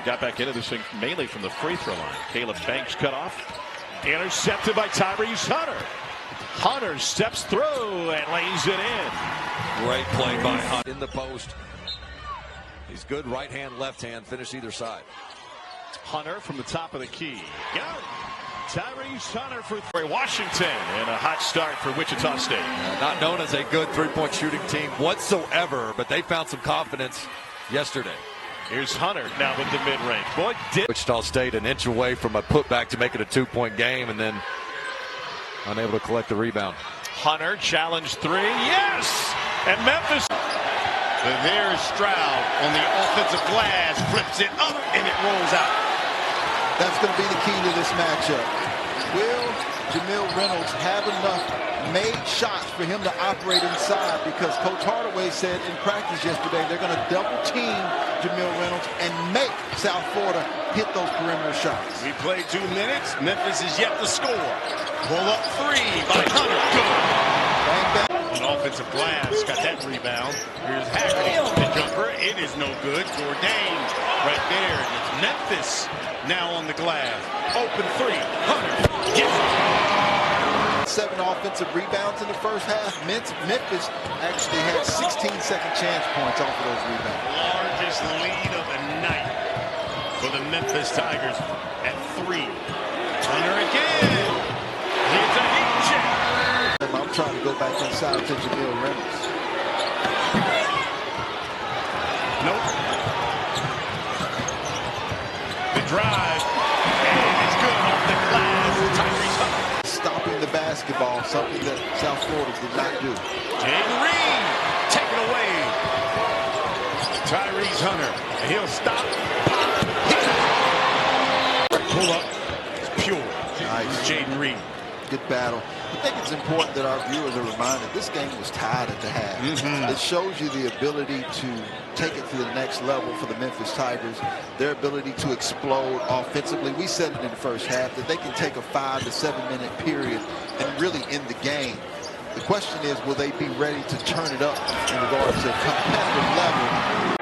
got back into this thing mainly from the free throw line. Caleb Banks cut off. Intercepted by Tyrese Hunter. Hunter steps through and lays it in. Great play by Hunter in the post. He's good right hand, left hand, finish either side. Hunter from the top of the key. Go! Tyrese Hunter for Washington, and a hot start for Wichita State. Not known as a good three-point shooting team whatsoever, but they found some confidence yesterday. Here's Hunter now with the mid-range. Boy, Wichita State an inch away from a putback to make it a 2-point game, and then unable to collect the rebound. Hunter challenge three, yes! And Memphis. But there's Stroud on the offensive glass, flips it up, and it rolls out. That's going to be the key to this matchup. Will Jamil Reynolds have enough made shots for him to operate inside? Because Coach Hardaway said in practice yesterday they're going to double team Jamil Reynolds and make South Florida hit those perimeter shots. We played 2 minutes. Memphis is yet to score. Pull up three by Hunter. Good. Bang, bang. On offensive glass, got that rebound. Here's Haggerty, the jumper. It is no good. Jourdain right there. It's Memphis now on the glass. Open three. Hunter gets it. 7 offensive rebounds in the first half. Memphis actually had 16 second chance points off of those rebounds. Largest lead of the night for the Memphis Tigers at 3. Hunter again. He's a heat check. I'm trying to go back inside to Jamil Reynolds. Nope. The drive, and it's good off the glass. Tyrese Hunter. Stopping the basketball, something that South Florida did not do. Jaden Reed, taken away. Tyrese Hunter, he'll stop. Pull up, it's pure. Nice. Jaden Reed. Good battle. I think it's important that our viewers are reminded this game was tied at the half. It shows you the ability to take it to the next level for the Memphis Tigers, their ability to explode offensively. We said it in the first half that they can take a 5 to 7 minute period and really end the game. The question is, will they be ready to turn it up in regards to competitive level?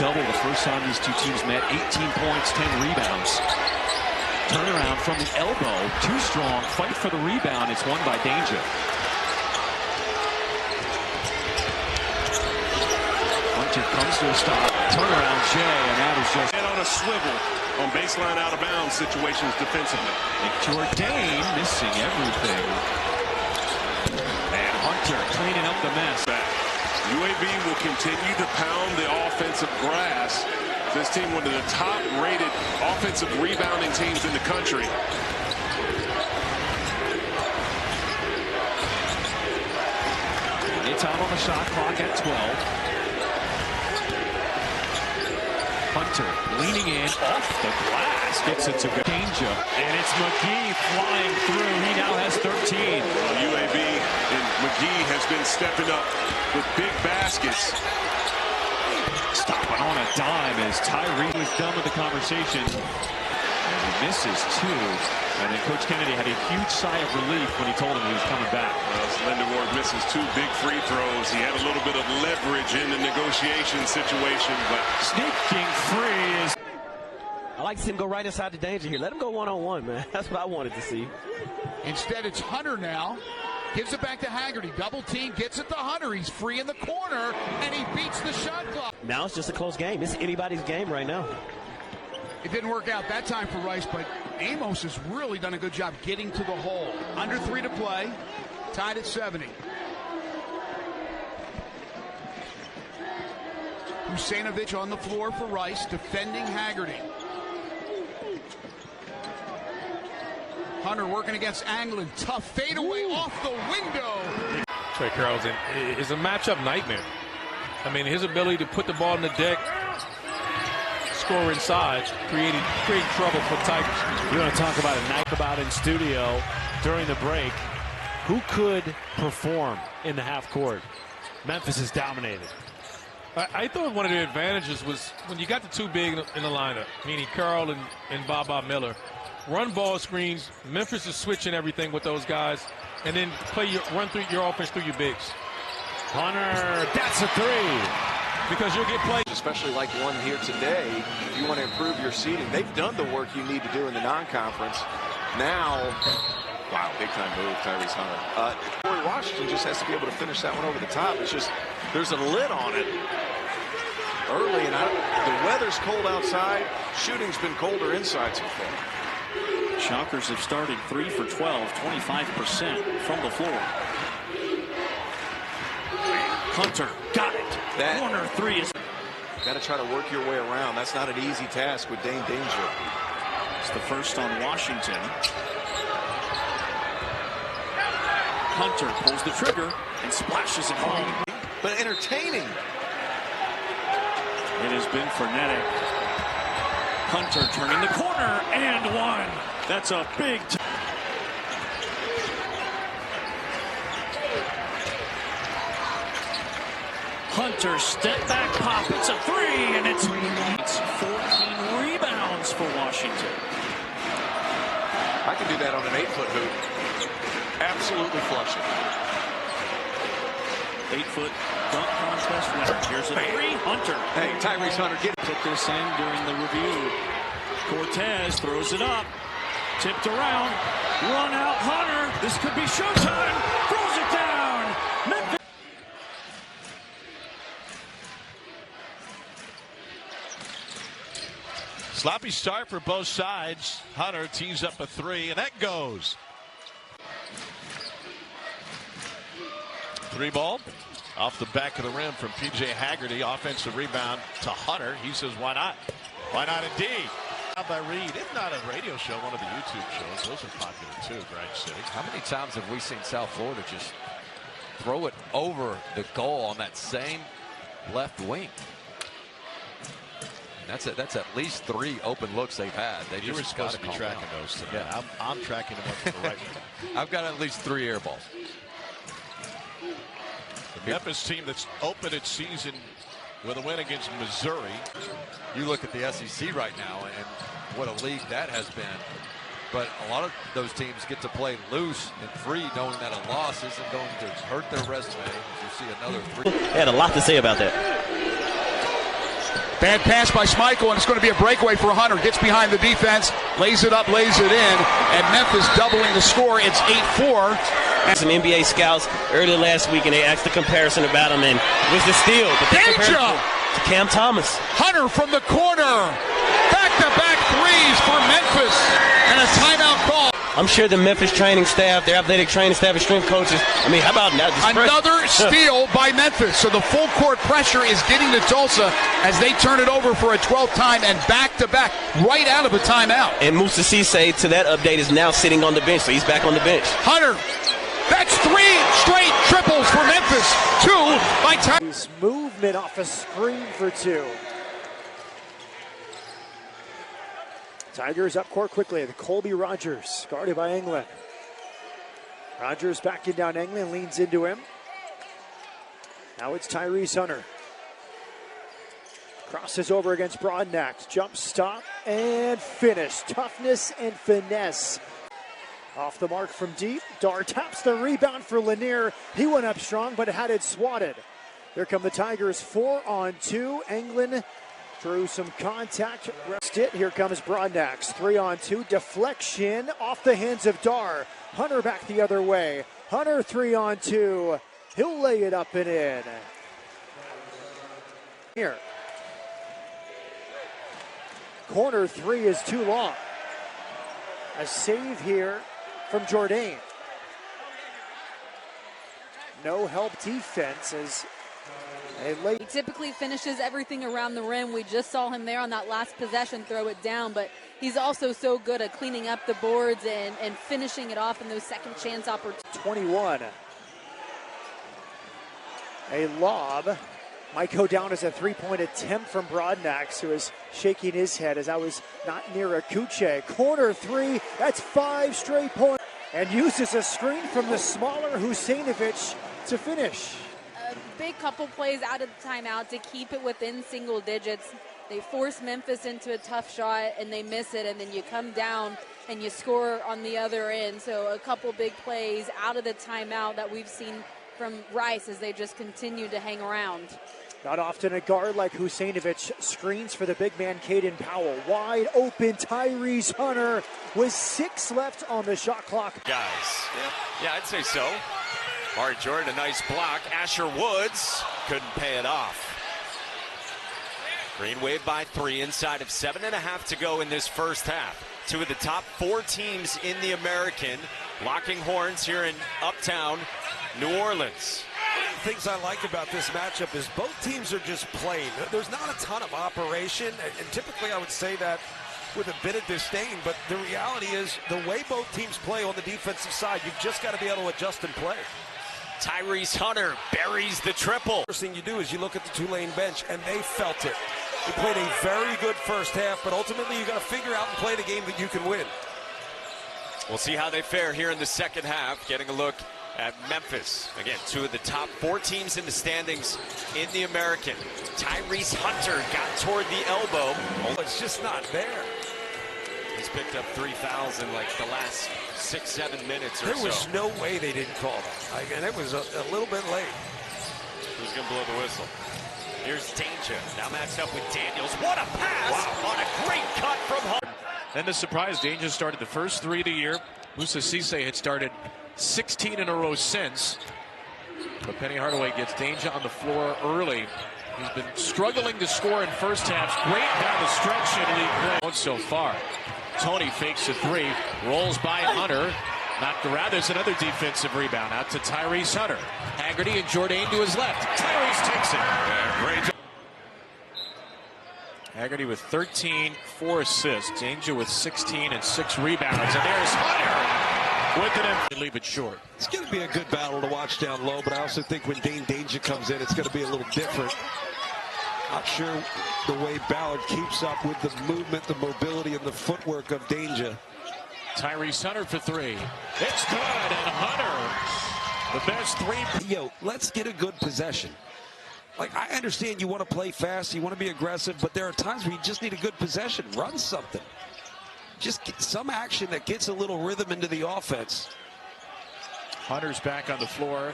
Double the first time these two teams met. 18 points, 10 rebounds. Turnaround from the elbow. Too strong. Fight for the rebound. It's won by Danger. Hunter comes to a stop. Turnaround Jay, and that is just... And on a swivel on baseline out of bounds situations defensively. And Jourdain missing everything. And Hunter cleaning up the mess. UAB will continue to pound the offensive grass. This team, one of the top-rated offensive rebounding teams in the country. It's out on the shot clock at 12. Hunter leaning in off the glass, gets it to Danger, and it's McGee flying through. He now has 13. UAB and McGee has been stepping up with big baskets. Stopping on a dime as Tyrese was done with the conversation. And he misses 2. And then Coach Kennedy had a huge sigh of relief when he told him he was coming back. Lindenwood misses 2 big free throws. He had a little bit of leverage in the negotiation situation, but sneaking free is... I like to see him go right inside the Danger here. Let him go one-on-one, man. That's what I wanted to see. Instead, it's Hunter now. Gives it back to Haggerty. Double team, gets it to Hunter. He's free in the corner, and he beats the shot clock. Now it's just a close game. It's anybody's game right now. It didn't work out that time for Rice, but Amos has really done a good job getting to the hole. Under 3 to play, tied at 70. Husainovich on the floor for Rice, defending Haggerty. Hunter working against Anglin. Tough fadeaway off the window. Trey Carroll's in, is a matchup nightmare. I mean, his ability to put the ball in the deck, score inside, create trouble for the Tigers. You want to talk about a night about in studio during the break. Who could perform in the half court? Memphis is dominated. I thought one of the advantages was when you got the two big in the lineup, meaning Carroll and Baba Miller, run ball screens. Memphis is switching everything with those guys, and then run through your offense through your bigs. Hunter, that's a three. Because you'll get plays. Especially like one here today, if you want to improve your seating. They've done the work you need to do in the non-conference. Now, wow, big time move, Tyrese Hunter. Corey Washington just has to be able to finish that one over the top. It's just, there's a lid on it early, and the weather's cold outside. Shooting's been colder inside so far. Shockers have started 3 for 12, 25% from the floor. Hunter got it. Corner three is. Got to try to work your way around. That's not an easy task with Dane Danger. It's the first on Washington. Hunter pulls the trigger and splashes it home. But entertaining. It has been frenetic. Hunter turning the corner and one. That's a big. Hunter step back pop. It's a three, and it's 14 rebounds for Washington. I can do that on an 8-foot hoop. Absolutely flush it. 8-foot dunk contest winner. Here's a three. Hunter. Hey, Tyrese Hunter, took this in during the review. Cortez throws it up. Tipped around. Run out Hunter. This could be showtime. Throws it down. Memphis. Sloppy start for both sides. Hunter tees up a three, and that goes. 3 ball off the back of the rim from P.J. Haggerty. Offensive rebound to Hunter. He says, why not? Why not indeed? By Reed. If not a radio show, one of the YouTube shows. Those are popular too, Grind City. How many times have we seen South Florida just throw it over the goal on that same left wing? That's at least 3 open looks they've had. You were supposed to be tracking those today. Yeah. I'm tracking them up to the right way. I've got at least 3 air balls. The Memphis team that's opened its season with a win against Missouri. You look at the SEC right now and what a league that has been. But a lot of those teams get to play loose and free, knowing that a loss isn't going to hurt their resume. You see another 3. They had a lot to say about that. Bad pass by Schmeichel, and it's going to be a breakaway for Hunter. Gets behind the defense, lays it up, lays it in, and Memphis doubling the score. It's 8-4. Some NBA scouts earlier last week, and they asked the comparison about him, and it was the steal. But Danger! To Cam Thomas. Hunter from the corner. Back-to-back threes for Memphis, and a timeout call. I'm sure the Memphis training staff, their athletic training staff, and strength coaches, I mean, how about now? Another steal by Memphis. So the full court pressure is getting to Tulsa as they turn it over for a 12th time and back-to-back right out of a timeout. And Musa Cisse, to that update, is now sitting on the bench, so he's back on the bench. Hunter, that's 3 straight triples for Memphis. 2 by Tyrese. Movement off a screen for 2. Tigers up court quickly. The Colby Rogers, guarded by England. Rogers backing down England, leans into him. Now it's Tyrese Hunter. Crosses over against Broadnax. Jump stop and finish. Toughness and finesse. Off the mark from deep. Dar taps the rebound for Lanier. He went up strong, but had it swatted. Here come the Tigers, 4-on-2. England drew some contact. Rest it. Here comes Broadnax. 3-on-2. Deflection off the hands of Dar. Hunter back the other way. Hunter 3-on-2. He'll lay it up and in. Here. Corner 3 is too long. A save here from Jourdain. No help defense as he typically finishes everything around the rim. We just saw him there on that last possession throw it down, but he's also so good at cleaning up the boards and finishing it off in those second chance opportunities. 21. A lob might go down as a three-point attempt from Broadnax, who is shaking his head as I was not near Akuche. Corner three, that's 5 straight points. And uses a screen from the smaller Husseinovic to finish. A big couple plays out of the timeout to keep it within single digits. They force Memphis into a tough shot and they miss it, and then you come down and you score on the other end. So a couple big plays out of the timeout that we've seen from Rice as they just continue to hang around. Not often a guard like Husseinovic screens for the big man Caden Powell. Wide open Tyrese Hunter with 6 left on the shot clock. Guys, yeah, I'd say so. Ari Jordan, a nice block. Asher Woods couldn't pay it off. Green Wave by 3 inside of 7.5 to go in this first half. 2 of the top 4 teams in the American locking horns here in Uptown New Orleans. Things I like about this matchup is both teams are just playing. There's not a ton of operation, and typically I would say that with a bit of disdain, but the reality is the way both teams play on the defensive side, you've just got to be able to adjust and play. Tyrese Hunter buries the triple. First thing you do is you look at the Tulane bench, and they felt it. They played a very good first half, but ultimately you got to figure out and play the game that you can win. We'll see how they fare here in the second half. Getting a look at Memphis. Again, 2 of the top 4 teams in the standings in the American. Tyrese Hunter got toward the elbow. Oh, it's just not there. He's picked up 3,000 like the last 6-7 minutes or so. There was no way they didn't call that. And it was a little bit late. Who's going to blow the whistle? Here's Danger. Now matched up with Daniels. What a pass on a great cut from Hunter. Then the surprise, Danger started the first 3 of the year. Musa Cisse had started 16 in a row since. But Penny Hardaway gets Danger on the floor early. He's been struggling to score in first halves. Great down the stretch in league play so far. Tony fakes a 3, rolls by Hunter. Knocked around. There's another defensive rebound out to Tyrese Hunter. Haggerty and Jourdain to his left. Tyrese takes it. Great job. Haggerty with 13, 4 assists. Danger with 16 and 6 rebounds. And there's Hunter with it. Leave it short. It's going to be a good battle to watch down low, but I also think when Dane Danger comes in, it's going to be a little different. Not sure the way Ballard keeps up with the movement, the mobility, and the footwork of Danger. Tyrese Hunter for 3. It's good, and Hunter, the best 3. Yo, let's get a good possession. Like, I understand you want to play fast, you want to be aggressive, but there are times where you just need a good possession. Run something. Just get some action that gets a little rhythm into the offense. Hunter's back on the floor.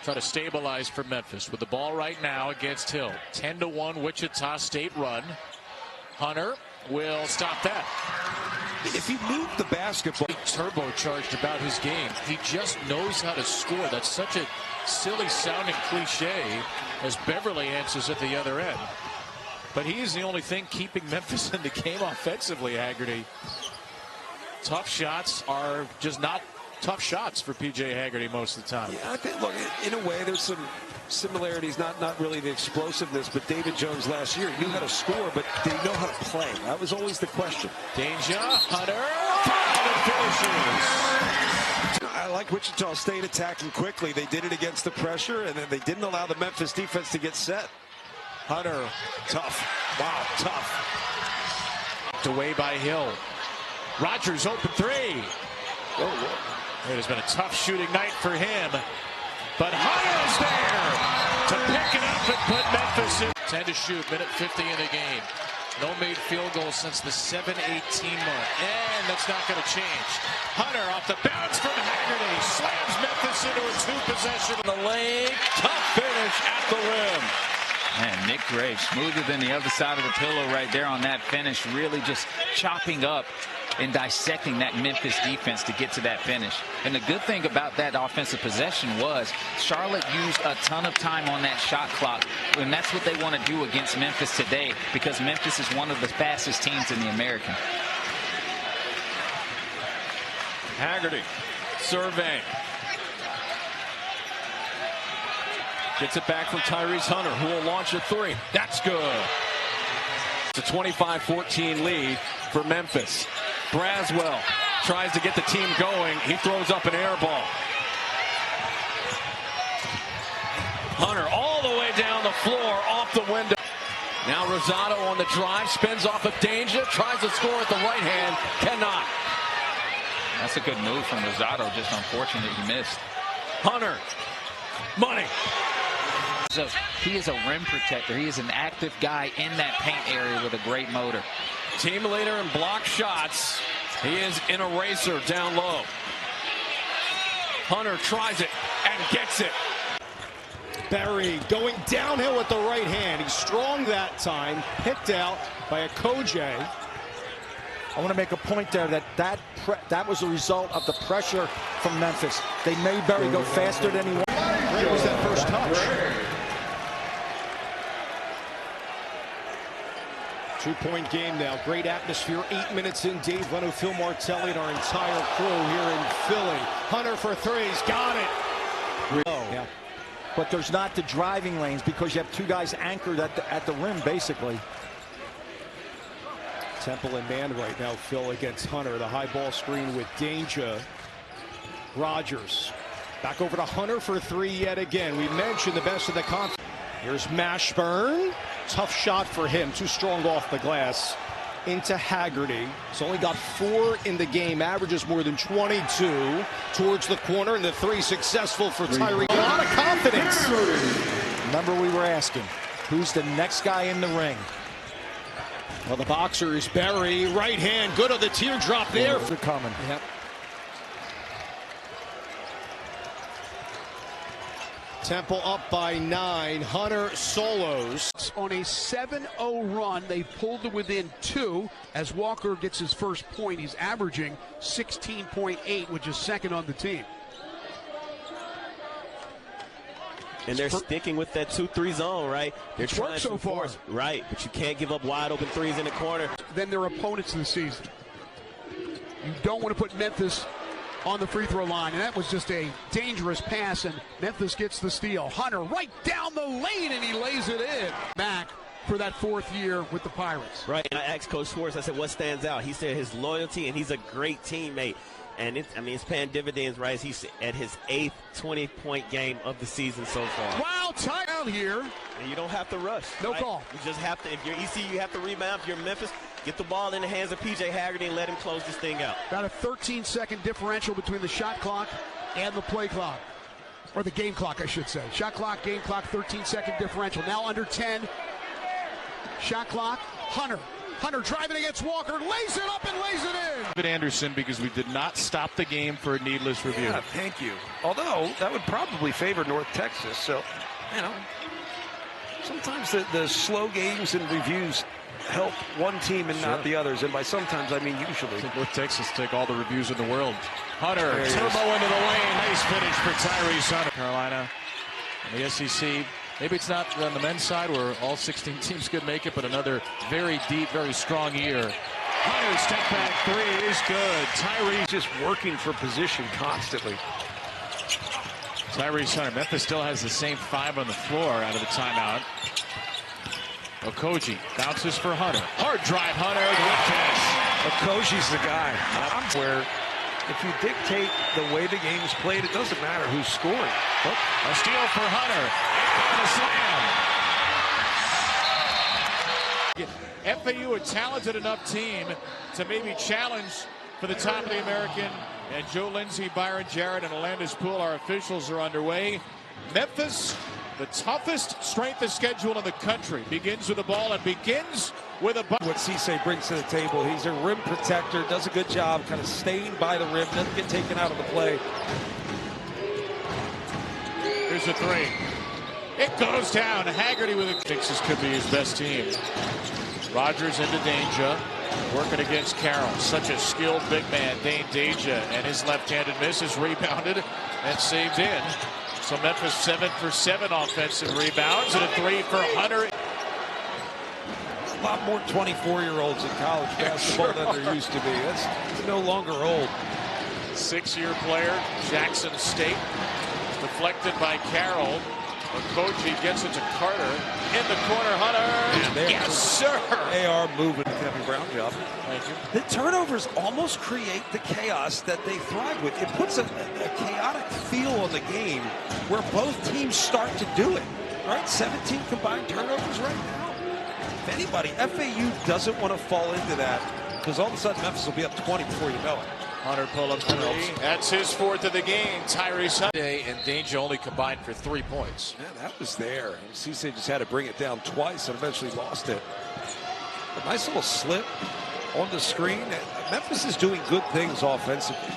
Try to stabilize for Memphis with the ball right now against Hill. 10-1 Wichita State run. Hunter will stop that. If you move the basketball, turbocharged about his game. He just knows how to score. That's such a silly sounding cliche as Beverly answers at the other end. But he is the only thing keeping Memphis in the game offensively, Haggerty. Tough shots are just not tough shots for P.J. Haggerty most of the time. Yeah, I think, look, in a way, there's some similarities, not really the explosiveness, but David Jones last year, he knew how to score, but did he know how to play? That was always the question. Danger, Hunter, finishes. I like Wichita State attacking quickly. They did it against the pressure, and then they didn't allow the Memphis defense to get set. Hunter, tough. Wow, tough. Away by Hill. Rogers open 3. Oh, it has been a tough shooting night for him. But Hunter's there to pick it up and put Memphis in. 10 to shoot, minute 50 in the game. No made field goals since the 7-18 mark. And that's not going to change. Hunter off the bounce from Haggerty. Slams Memphis into a 2-possession. The leg, tough finish at the rim. Man, Nick Gray, smoother than the other side of the pillow right there on that finish. Really just chopping up and dissecting that Memphis defense to get to that finish. And the good thing about that offensive possession was Charlotte used a ton of time on that shot clock. And that's what they want to do against Memphis today, because Memphis is one of the fastest teams in the American. Haggerty, surveying. Gets it back from Tyrese Hunter, who will launch a 3. That's good. It's a 25-14 lead for Memphis. Braswell tries to get the team going. He throws up an air ball. Hunter all the way down the floor, off the window. Now Rosado on the drive, spins off of Danger, tries to score at the right hand, cannot. That's a good move from Rosado, just unfortunate he missed. Hunter, money. So he is a rim protector. He is an active guy in that paint area with a great motor. Team leader in block shots. He is an eraser down low. Hunter tries it and gets it. Barry going downhill with the right hand. He's strong that time. Picked out by a Koje. I want to make a point there that was a result of the pressure from Memphis. They made Barry go faster than he wanted. Great was that first touch. 2-point game now. Great atmosphere. 8 minutes in. Dave Leno, Phil Martelli, and our entire crew here in Philly. Hunter for threes. Got it. Yeah. But there's not the driving lanes because you have two guys anchored at the rim, basically. Temple and man right now, Phil, against Hunter. The high ball screen with Danger. Rogers. Back over to Hunter for three yet again. We mentioned the best of the conference. Here's Mashburn. Tough shot for him. Too strong off the glass. Into Haggerty. He's only got 4 in the game. Averages more than 22. Towards the corner, and the three successful for Tyrese. A lot of confidence. Remember we were asking, who's the next guy in the ring? Well, the boxer is Barry. Right hand. Good on the teardrop there. They're coming. Yep. Temple up by 9. Hunter solos. On a 7-0 run, they pulled to within 2 as Walker gets his first point. He's averaging 16.8, which is second on the team. And they're sticking with that 2-3 zone, right? They're trying worked so far. Right, but you can't give up wide open threes in the corner. Then their opponents in the season. You don't want to put Memphis on the free throw line, and that was just a dangerous pass, and Memphis gets the steal. Hunter right down the lane, and he lays it in. Back for that 4th year with the Pirates. Right, and I asked Coach Schwartz, I said, what stands out? He said his loyalty, and he's a great teammate. And it's paying dividends, right? He's at his 8th 20-point game of the season so far. Wow, tight out here. And you don't have to rush. No right? call. You just have to, if you're ECU, you have to rebound. If you're Memphis, get the ball in the hands of P.J. Haggerty and let him close this thing out. About a 13-second differential between the shot clock and the play clock. Or the game clock, I should say. Shot clock, game clock, 13-second differential. Now under 10. Shot clock, Hunter. Hunter driving against Walker, lays it up and lays it in. Anderson, because we did not stop the game for a needless review. Yeah, thank you. Although that would probably favor North Texas. So, you know, sometimes the slow games and reviews help one team and not the others. And by sometimes, I mean usually. I think North Texas take all the reviews in the world. Hunter, Turbo into the lane. Nice finish for Tyrese Hunter. Carolina, and the SEC. Maybe it's not on the men's side where all 16 teams could make it, but another very deep, very strong year. Hunter step back 3 is good. Tyrese just working for position constantly. Tyrese Hunter. Memphis still has the same 5 on the floor out of the timeout. Okogie bounces for Hunter. Hard drive, Hunter. Good finish. Okogie's the guy. Where if you dictate the way the game is played, it doesn't matter who's scoring. A steal for Hunter. And a slam. FAU, a talented enough team to maybe challenge for the top of the American. And Joe Lindsey, Byron Jarrett, and Alandis Poole, our officials, are underway. Memphis, the toughest strength of schedule in the country, begins with the ball and begins with a what Cisse brings to the table. He's a rim protector, does a good job kind of staying by the rim, doesn't get taken out of the play. Here's a 3. It goes down. Haggerty with it. Thinks this could be his best team. Rogers into Danger, working against Carroll. Such a skilled big man, Dane Danger, and his left-handed miss is rebounded and saved in. So Memphis 7 for 7 offensive rebounds and a 3 for Hunter. A lot more 24-year-olds in college basketball than there used to be. That's no longer old. 6-year player, Jackson State, deflected by Carroll. Okogie gets it to Carter. In the corner, Hunter. Yes, sir. They are moving. Kevin Brown job. Thank you. The turnovers almost create the chaos that they thrive with. It puts a chaotic feel on the game where both teams start to do it. Right? 17 combined turnovers right now. If anybody, FAU doesn't want to fall into that because all of a sudden Memphis will be up 20 before you know it. Hunter pull up three. That's his fourth of the game. Tyrese Hunter. And Danger only combined for 3 points. Yeah, that was there. Cisse just had to bring it down twice and eventually lost it. A nice little slip on the screen. Memphis is doing good things offensively.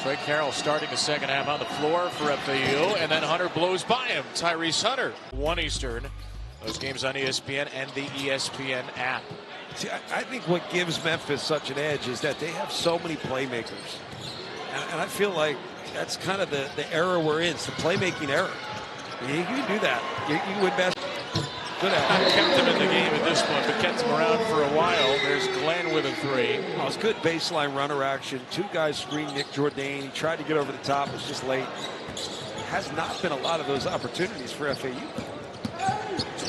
Trey Carroll starting the second half on the floor for FAU, and then Hunter blows by him. Tyrese Hunter. 1 Eastern. Those games on ESPN and the ESPN app. See, I think what gives Memphis such an edge is that they have so many playmakers. And I feel like that's kind of the era we're in. It's the playmaking era. You can do that. You can win best. Good at it. Kept him in the game at this point, but kept him around for a while. There's Glenn with a 3. Well, it was good baseline runner action. 2 guys screened Nick Jourdain. He tried to get over the top. Was just late. Has not been a lot of those opportunities for FAU.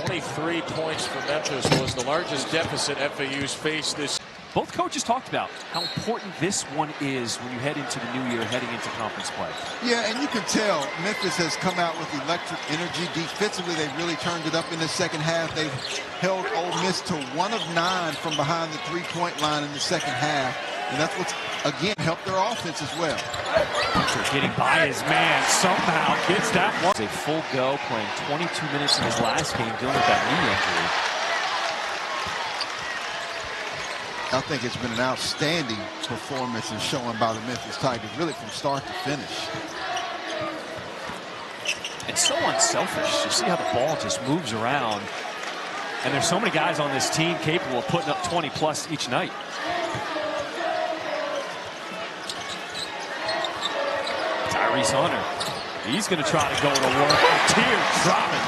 23 points for Memphis was the largest deficit FAU's faced this. Both coaches talked about how important this one is when you head into the new year, heading into conference play. Yeah, and you can tell Memphis has come out with electric energy. Defensively, they really turned it up in the second half. They've held Ole Miss to 1 of 9 from behind the 3-point line in the second half. And that's what's, again, helped their offense as well. Hunter getting by his man, somehow gets that one. It's a full go, playing 22 minutes in his last game, dealing with that knee injury. I think it's been an outstanding performance and showing by the Memphis Tigers, really from start to finish. It's so unselfish. You see how the ball just moves around. And there's so many guys on this team capable of putting up 20+ each night. Tyrese Hunter, he's going to try to go to work. Tears dropping.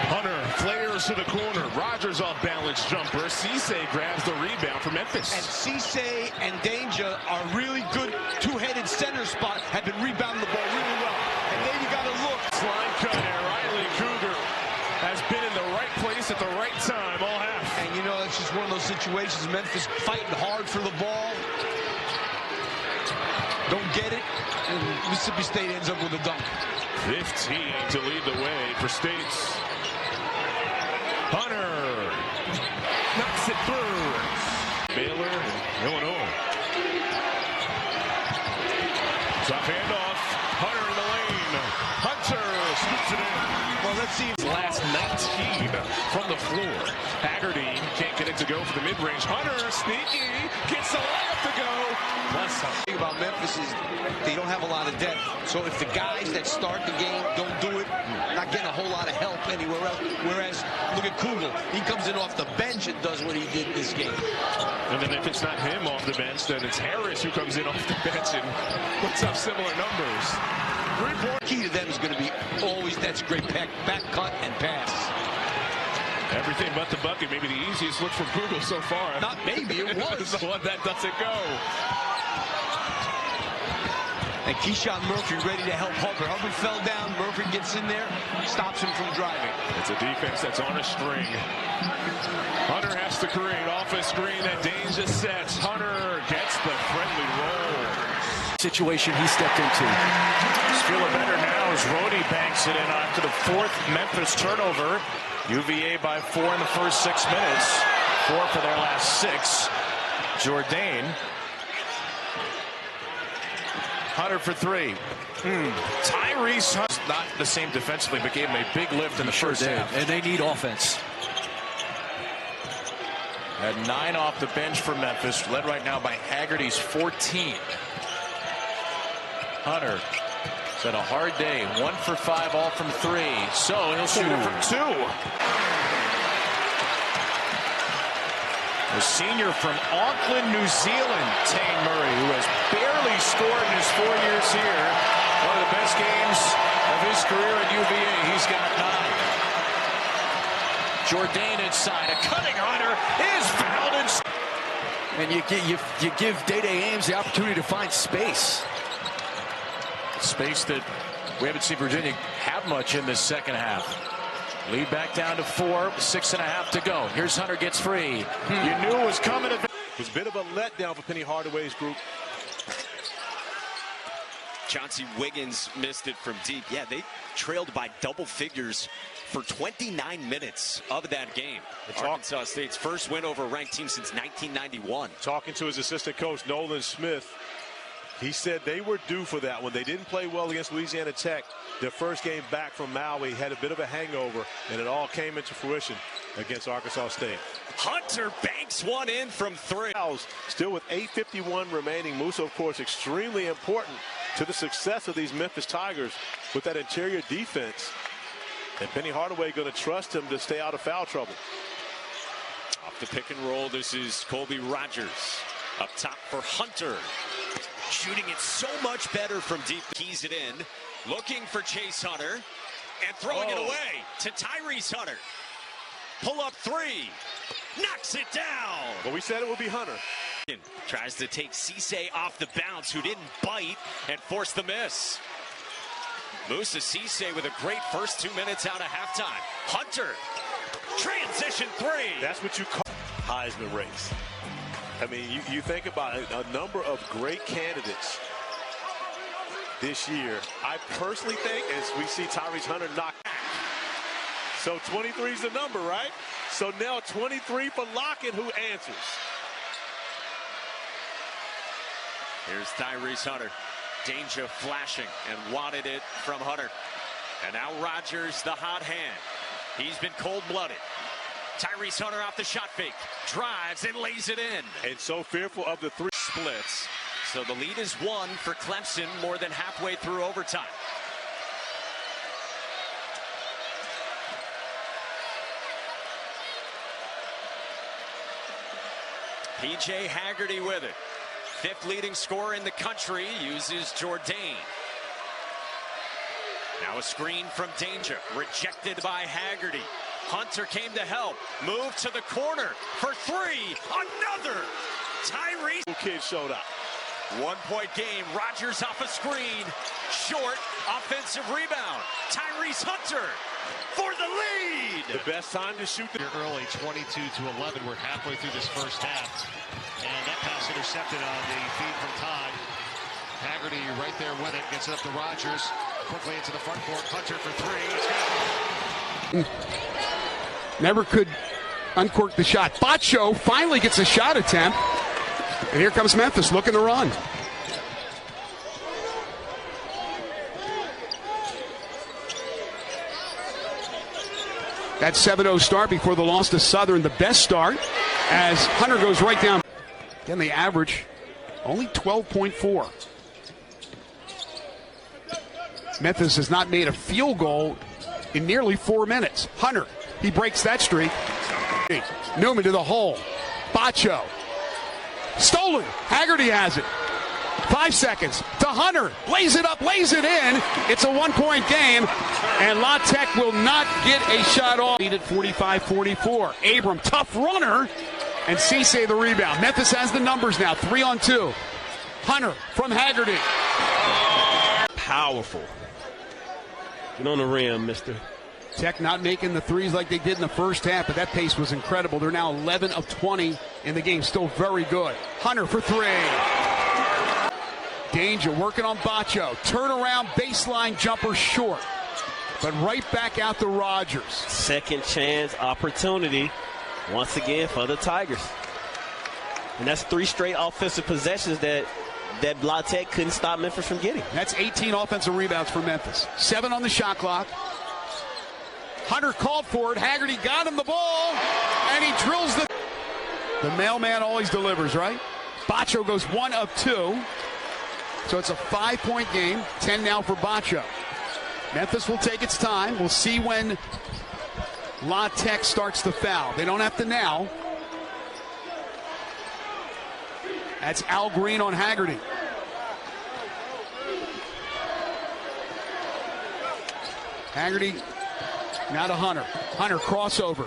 Hunter flares to the corner. Rogers off balance jumper. Cisse grabs the rebound for Memphis. And Cisse and Danger are really good two-headed center spot. Have been rebounding the ball really well. And then you got to look. Slide cut there. Riley Cougar has been in the right place at the right time all half. And you know, it's just one of those situations. Memphis fighting hard for the ball. Don't get it, and Mississippi State ends up with a dunk. 15 to lead the way for States. Hunter knocks it through. Baylor and Illinois. Top handoff. Hunter in the lane. Hunter scoops it in. Well, let's see. Last 19 from the floor. Haggerty can't get it to go for the mid-range. Hunter sneaky gets the layup to go. The thing about Memphis is they don't have a lot of depth. So if the guys that start the game don't do it, not getting a whole lot of help anywhere else. Whereas, look at Kugel. He comes in off the bench and does what he did in this game. And then if it's not him off the bench, then it's Harris who comes in off the bench and puts up similar numbers. 3-point key to them is going to be always that's great back cut and pass. Everything but the bucket. Maybe the easiest look from Kugel so far. Not maybe, it was. The one that doesn't go. And Keyshawn Murphy ready to help Hubbard. Hubbard fell down. Murphy gets in there, stops him from driving. It's a defense that's on a string. Hunter has to create off a screen that Danger sets. Hunter gets the friendly roll. Situation he stepped into. He's feeling better now as Rhodey banks it in after the 4th Memphis turnover. UVA by 4 in the first 6 minutes. 4 for their last 6. Jourdain. Hunter for 3. Tyrese Hunter, not the same defensively, but gave him a big lift in the first half. And they need offense. At 9 off the bench for Memphis, led right now by Haggerty's 14. Hunter has had a hard day. 1 for 5, all from 3. So he'll shoot it from 2. The senior from Auckland, New Zealand, Tane Murray, who has barely scored in his 4 years here. One of the best games of his career at UVA. He's got 9. Jourdain inside. A cutting Hunter is fouled. And you give Day-Day Ames the opportunity to find space. Space that We haven't seen Virginia have much in this second half. Lead back down to 4, 6.5 to go. Here's Hunter, gets free. You knew it was coming. It was a bit of a letdown for Penny Hardaway's group. Chauncey Wiggins missed it from deep. Yeah, they trailed by double figures for 29 minutes of that game. Arkansas State's first win over a ranked team since 1991. Talking to his assistant coach, Nolan Smith, he said they were due for that one. They didn't play well against Louisiana Tech. Their first game back from Maui had a bit of a hangover, and it all came into fruition against Arkansas State. Hunter banks one in from 3. Still with 8:51 remaining. Musa, of course, extremely important to the success of these Memphis Tigers with that interior defense. And Penny Hardaway going to trust him to stay out of foul trouble. Off the pick and roll, this is Colby Rogers. Up top for Hunter. Shooting it so much better from deep. Keys it in. Looking for Chase Hunter. And throwing it away to Tyrese Hunter. Pull up 3. Knocks it down. But we said it would be Hunter. Tries to take Cisse off the bounce, who didn't bite and force the miss. Musa Cisse with a great first 2 minutes out of halftime. Hunter, transition 3. That's what you call Heisman race. I mean, you think about it, a number of great candidates this year. I personally think, as we see Tyrese Hunter knock back. So 23 is the number, right? So now 23 for Lockett, who answers. Here's Tyrese Hunter. Danger flashing and wanted it from Hunter. And now Rogers, the hot hand. He's been cold-blooded. Tyrese Hunter off the shot fake. Drives and lays it in. And so fearful of the 3 splits. So the lead is 1 for Clemson more than halfway through overtime. PJ Haggerty with it. 5th leading scorer in the country, uses Jourdain. Now a screen from Danger, rejected by Haggerty. Hunter came to help, moved to the corner for 3. Another! Tyrese. Kid showed up. 1-point game. Rogers off a screen. Short offensive rebound. Tyrese Hunter for the lead. The best time to shoot. Early, 22-11. We're halfway through this first half. And that pass intercepted on the feed from Todd. Haggerty right there with it. Gets it up to Rogers. Quickly into the front court. Hunter for 3. It's good. Never could uncork the shot. Bacho finally gets a shot attempt. And here comes Memphis looking to run. That 7-0 start before the loss to Southern, the best start, as Hunter goes right down. Again, the average only 12.4. Memphis has not made a field goal in nearly 4 minutes. Hunter, he breaks that streak. Newman to the hole. Bacho. Stolen. Haggerty has it. 5 seconds to Hunter. Lays it up, lays it in. It's a 1-point game, and La Tech will not get a shot off. Lead at 45-44. Abram, tough runner, and Cisse the rebound. Memphis has the numbers now, 3-on-2. Hunter from Haggerty. Powerful. Get on the rim, mister. Tech not making the threes like they did in the first half, but that pace was incredible. They're now 11 of 20 in the game, still very good. Hunter for 3. Danger working on Bacho. Turnaround baseline jumper short. But right back out to Rogers. Second chance opportunity once again for the Tigers. And that's 3 straight offensive possessions that La Tech couldn't stop Memphis from getting. That's 18 offensive rebounds for Memphis. 7 on the shot clock. Hunter called for it. Haggerty got him the ball, and he drills the mailman always delivers, right? Bacho goes 1 of 2. So it's a 5-point game. 10 now for Bacho. Memphis will take its time. We'll see when La Tech starts the foul. They don't have to now. That's Al Green on Haggerty. Haggerty now to Hunter. Hunter crossover.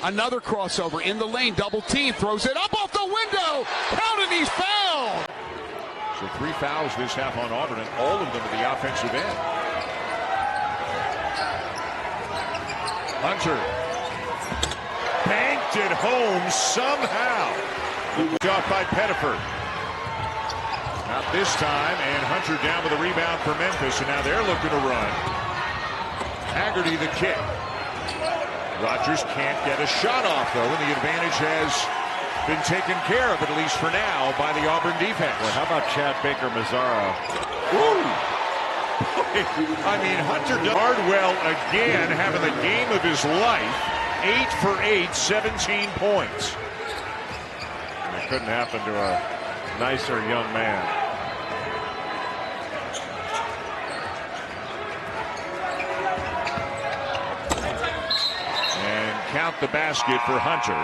Another crossover in the lane. Double team. Throws it up off the window. Pounded, he's fouled. So 3 fouls this half on Auburn, and all of them at the offensive end. Hunter banked it home somehow. Off by Pettiford. Not this time, and Hunter down with a rebound for Memphis, and now they're looking to run. Haggerty the kick. Rogers can't get a shot off, though, and the advantage has been taken care of, at least for now, by the Auburn defense. Well, how about Chad Baker-Mazzara? I mean, Hunter Hardwell again having the game of his life. 8 for 8, 17 points. And it couldn't happen to a nicer young man. And count the basket for Hunter.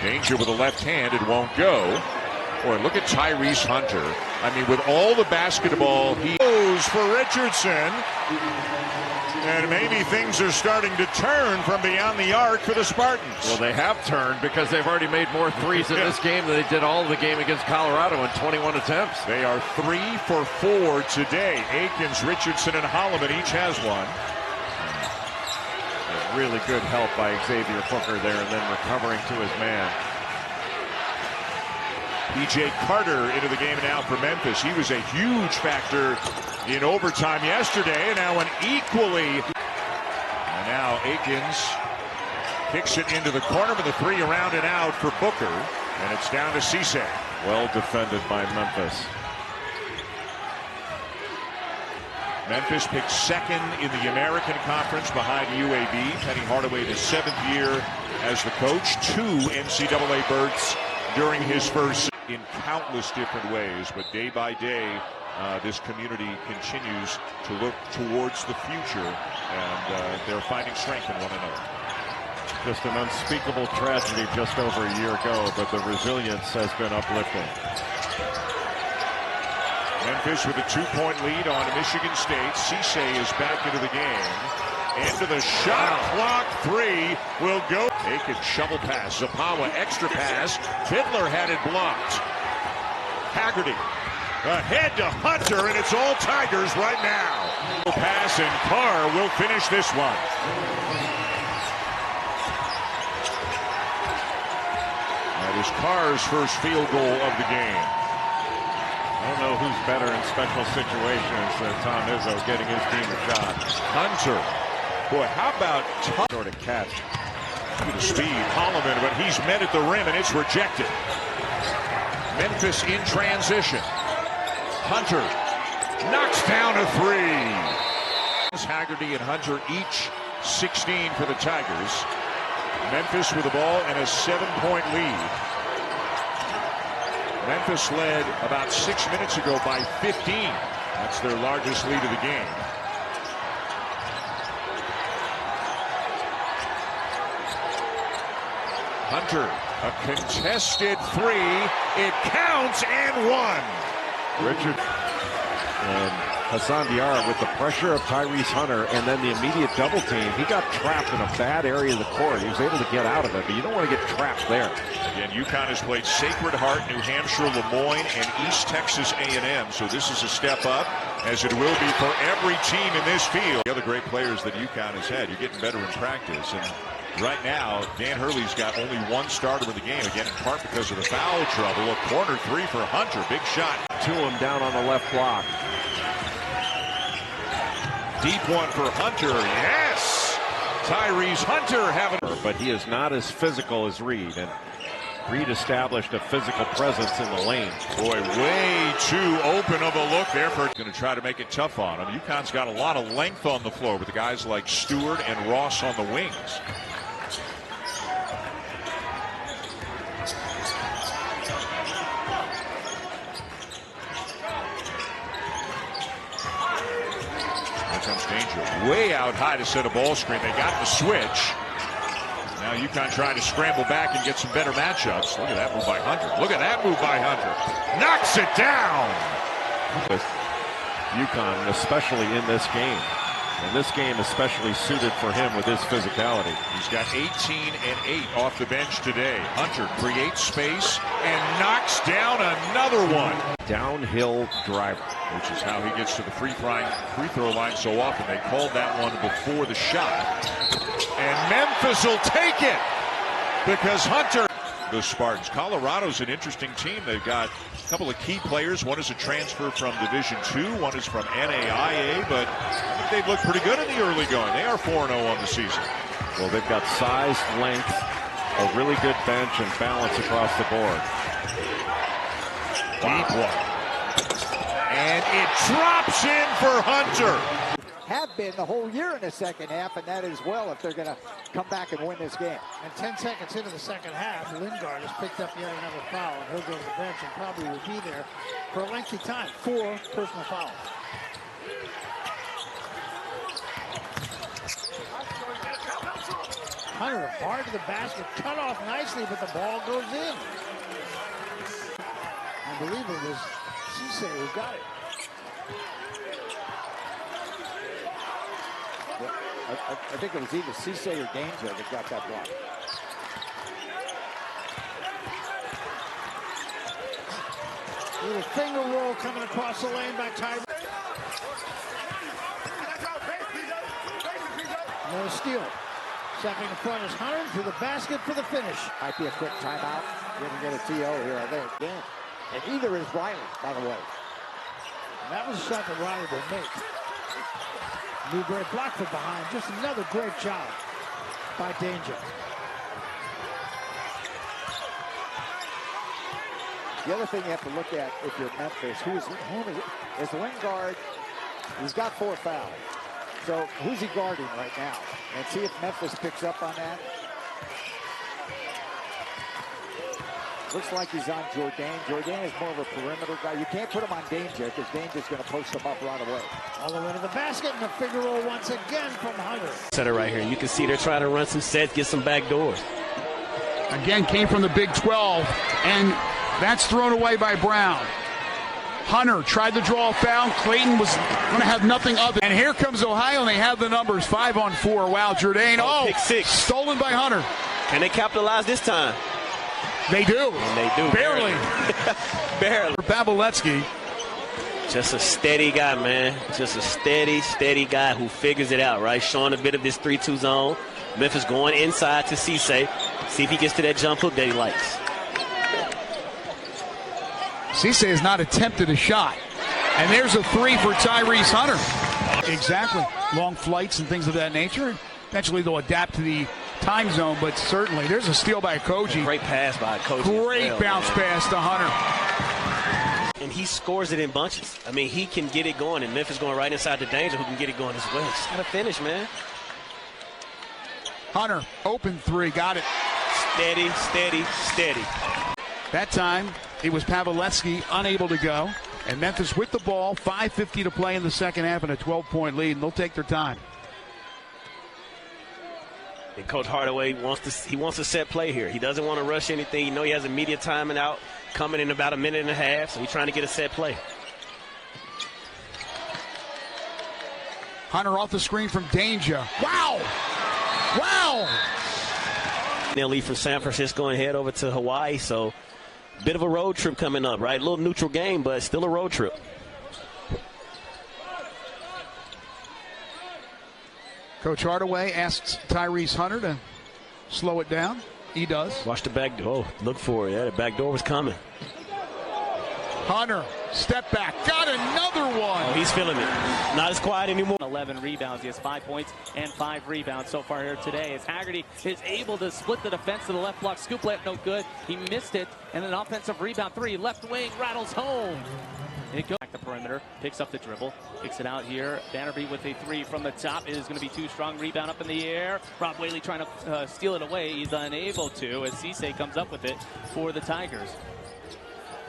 Danger with a left hand, it won't go. Boy, look at Tyrese Hunter. I mean, with all the basketball, he goes for Richardson. And maybe things are starting to turn from beyond the arc for the Spartans. Well, they have turned because they've already made more threes in this game than they did all of the game against Colorado in 21 attempts. They are 3 for 4 today. Akins, Richardson, and Holloman each has one. A really good help by Xavier Booker there, and then recovering to his man. P.J. Carter into the game now for Memphis. He was a huge factor in overtime yesterday, and now an equally. And now Akins kicks it into the corner with a 3 around and out for Booker, and it's down to Cisse. Well defended by Memphis. Memphis picked second in the American Conference behind UAB. Penny Hardaway, the 7th year as the coach, 2 NCAA berths during his first in countless different ways, but day by day this community continues to look towards the future, and they're finding strength in one another. Just an unspeakable tragedy just over a year ago, but the resilience has been uplifting. Memphis with a 2-point lead on Michigan State. Cisse is back into the game. Into the shot clock, 3 will go. Akins shovel pass, Zapawa extra pass. Fiddler had it blocked. Haggerty ahead to Hunter, and it's all Tigers right now. Pass, and Carr will finish this one. That is Carr's first field goal of the game. I don't know who's better in special situations than Tom Izzo getting his team a shot. Hunter. Boy, how about sort of catch? The speed, Holloman, but he's met at the rim, and it's rejected. Memphis in transition. Hunter knocks down a 3. Haggerty and Hunter each 16 for the Tigers. Memphis with the ball and a 7-point lead. Memphis led about 6 minutes ago by 15. That's their largest lead of the game. Hunter, a contested 3. It counts and 1. Richard and Hassan Diarra with the pressure of Tyrese Hunter and then the immediate double team. He got trapped in a bad area of the court. He was able to get out of it, but you don't want to get trapped there. Again, UConn has played Sacred Heart, New Hampshire, Lemoyne, and East Texas A&M. So this is a step up, as it will be for every team in this field. The other great players that UConn has had, you're getting better in practice. And right now, Dan Hurley's got only 1 starter in the game, again, in part because of the foul trouble. A corner 3 for Hunter. Big shot. To him down on the left block. Deep one for Hunter. Yes! Tyrese Hunter having... But he is not as physical as Reed. And Reed established a physical presence in the lane. Boy, way too open of a look there for... Going to try to make it tough on him. UConn's got a lot of length on the floor with the guys like Stewart and Ross on the wings. Danger way out high to set a ball screen. They got the switch. Now UConn trying to scramble back and get some better matchups. Look at that move by Hunter. Look at that move by Hunter. Knocks it down. With UConn, especially in this game. And this game especially suited for him with his physicality. He's got 18 and 8 off the bench today. Hunter creates space and knocks down another one. Downhill driver. Which is how he gets to the free throw line so often. They called that one before the shot. And Memphis will take it because Hunter. The Spartans. Colorado's an interesting team. They've got a couple of key players. One is a transfer from Division II. One is from NAIA, but I think they've looked pretty good in the early going. They are 4-0 on the season. Well, they've got size, length, a really good bench, and balance across the board. Deep one. And it drops in for Hunter. Have been the whole year in the second half, and that as well if they're going to come back and win this game. And 10 seconds into the second half, Lingard has picked up yet another foul, and he'll go to the bench and probably will be there for a lengthy time. 4 personal fouls. Hunter hard to the basket, cut off nicely, but the ball goes in. I believe it was Cisse who got it. I think it was either Cisse or Danger that got that block. Little finger roll coming across the lane by Tyrese. No steal. Stepping in front is Hunter to the basket for the finish. Might be a quick timeout. We're going to get a TO here, I think. Yeah. And either is Riley, by the way. And that was a shot that Riley will make. Newberry blocked from behind. Just another great job by Danger. The other thing you have to look at if you're Memphis, who is Lingard? He's got 4 fouls. So who's he guarding right now? And see if Memphis picks up on that. Looks like he's on Jourdain. Jourdain is more of a perimeter guy. You can't put him on Danger because Danger's going to post him up right away. All the way to the basket and the figure roll once again from Hunter. Center right here. You can see they're trying to run some sets, get some back doors. Again, came from the Big 12, and that's thrown away by Brown. Hunter tried to draw a foul. Clayton was going to have nothing other. And here comes Ohio, and they have the numbers 5 on 4. Wow, Jourdain. Pick 6. Stolen by Hunter. Can they capitalize this time? They do. And they do. Barely. Barely. Pavletsky. Just a steady guy, man. Just a steady guy who figures it out, right? Showing a bit of this 3-2 zone. Memphis going inside to Cisse. See if he gets to that jump hook that he likes. Cisse has not attempted a shot. And there's a 3 for Tyrese Hunter. Exactly. Long flights and things of that nature. Eventually they'll adapt to the time zone, but certainly there's a steal by Koji. Great pass by Koji. Great bounce pass to Hunter. And he scores it in bunches. I mean, he can get it going, and Memphis going right inside the Danger who can get it going as well. He's got to finish, man. Hunter, open 3, got it. Steady. That time, it was Pavletsky unable to go. And Memphis with the ball, 5:50 to play in the second half and a 12-point lead, and they'll take their time. And Coach Hardaway wants a set play here. He doesn't want to rush anything. You know he has immediate timing out coming in about a minute and a half, so he's trying to get a set play. Hunter off the screen from Danger. Wow! They'll leave from San Francisco and head over to Hawaii, so bit of a road trip coming up, right? A little neutral game, but still a road trip. Coach Hardaway asks Tyrese Hunter to slow it down. He does. Watch the back door. Oh, look for it. Yeah, the back door was coming. Hunter, step back. Got another one. Oh, he's feeling it. Not as quiet anymore. 11 rebounds. He has 5 points and 5 rebounds so far here today. As Haggerty is able to split the defense to the left block. Scoop layup, no good. He missed it. And an offensive rebound 3. Left wing rattles home. It goes back the perimeter, picks up the dribble, kicks it out here. Bannerby with a 3 from the top. It is going to be too strong. Rebound up in the air. Rob Whaley trying to steal it away. He's unable to as Cisse comes up with it for the Tigers.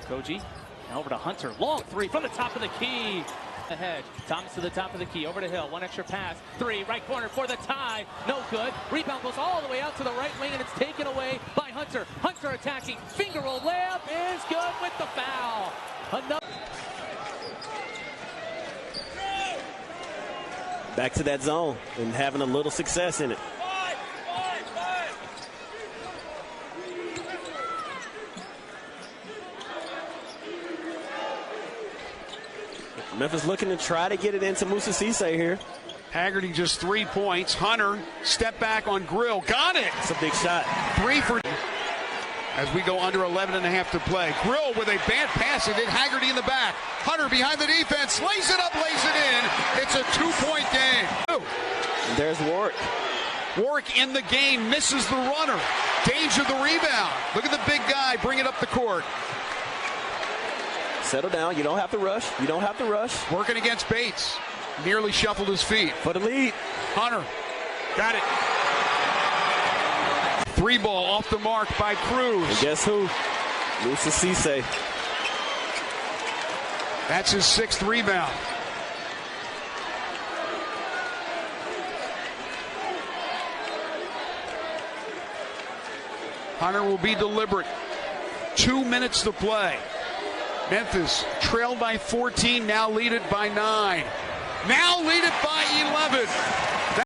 Koji now over to Hunter. Long 3 from the top of the key. Ahead. Thomas to the top of the key. Over to Hill. One extra pass. 3. Right corner for the tie. No good. Rebound goes all the way out to the right wing, and it's taken away by Hunter. Hunter attacking. Finger roll layup is good with the foul. Another. back to that zone and having a little success in it. Memphis looking to try to get it into Moussa Cisse here. Haggerty just 3 points. Hunter, step back on Grill. Got it! It's a big shot. 3 for... As we go under 11.5 to play. Grill with a bad pass. It hit Haggerty in the back. Hunter behind the defense. Lays it up, lays it in. It's a 2-point game. And there's Warwick. Warwick in the game. Misses the runner. Danger the rebound. Look at the big guy. Bring it up the court. Settle down. You don't have to rush. You don't have to rush. Working against Bates. Nearly shuffled his feet. For the lead. Hunter. Got it. 3 ball off the mark by Cruz. And guess who? Moussa Cisse. That's his 6th rebound. Hunter will be deliberate. 2 minutes to play. Memphis trailed by 14, now lead it by 9. Now lead it by 11.